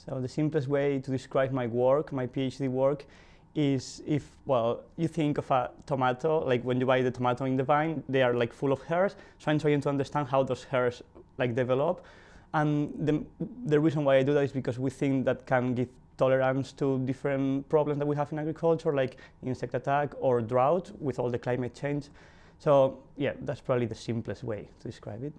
So the simplest way to describe my work, my PhD work, is if, well, you think of a tomato, like when you buy the tomato in the vine, they are like full of hairs. So I'm trying to understand how those hairs like develop. And the reason why I do that is because we think that can give tolerance to different problems that we have in agriculture, like insect attack or drought with all the climate change. So yeah, that's probably the simplest way to describe it.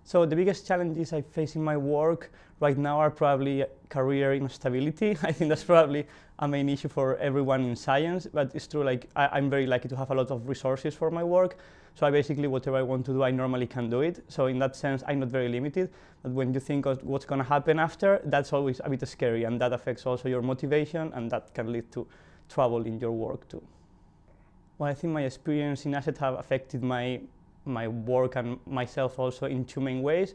So the biggest challenges I face in my work right now are probably career instability. I think that's probably a main issue for everyone in science, but it's true, like I'm very lucky to have a lot of resources for my work. So I basically, whatever I want to do, I normally can do it. So in that sense, I'm not very limited. But when you think of what's going to happen after, that's always a bit scary, and that affects also your motivation, and that can lead to trouble in your work too. Well, I think my experience in asset have affected my work and myself also in two main ways.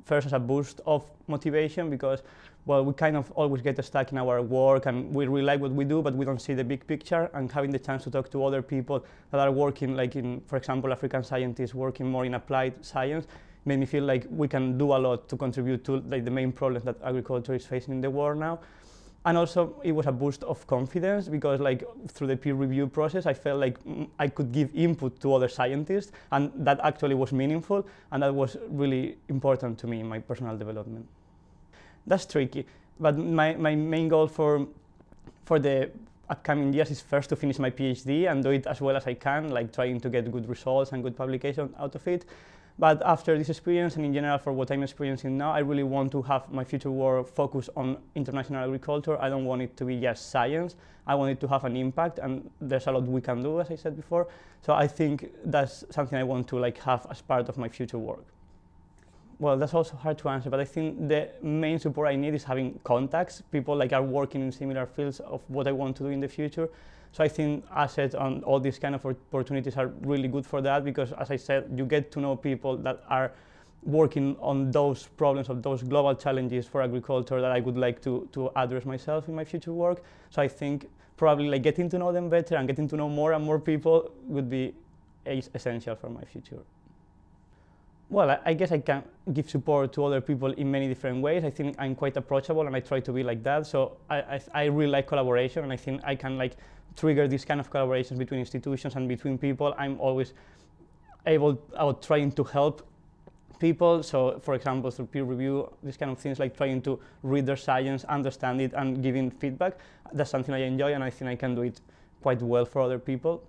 First, as a boost of motivation, because, well, we kind of always get stuck in our work and we really like what we do, but we don't see the big picture. And having the chance to talk to other people that are working, like in, for example, African scientists working more in applied science, made me feel like we can do a lot to contribute to like the main problems that agriculture is facing in the world now. And also, it was a boost of confidence because, like, through the peer review process, I felt like I could give input to other scientists, and that actually was meaningful, and that was really important to me in my personal development. That's tricky, but my main goal for the upcoming years is first to finish my PhD and do it as well as I can, like trying to get good results and good publications out of it. But after this experience, and in general for what I'm experiencing now, I really want to have my future work focus on international agriculture. I don't want it to be just science. I want it to have an impact, and there's a lot we can do, as I said before. So I think that's something I want to like have as part of my future work. Well, that's also hard to answer, but I think the main support I need is having contacts, people like are working in similar fields of what I want to do in the future. So I think assets and all these kind of opportunities are really good for that because, as I said, you get to know people that are working on those problems, of those global challenges for agriculture that I would like to address myself in my future work. So I think probably like getting to know them better and getting to know more and more people would be essential for my future. Well, I guess I can give support to other people in many different ways. I think I'm quite approachable and I try to be like that. So I really like collaboration, and I think I can like trigger these kind of collaborations between institutions and between people. I'm always out trying to help people. So for example, through peer review, these kind of things like trying to read their science, understand it, and giving feedback. That's something I enjoy, and I think I can do it quite well for other people.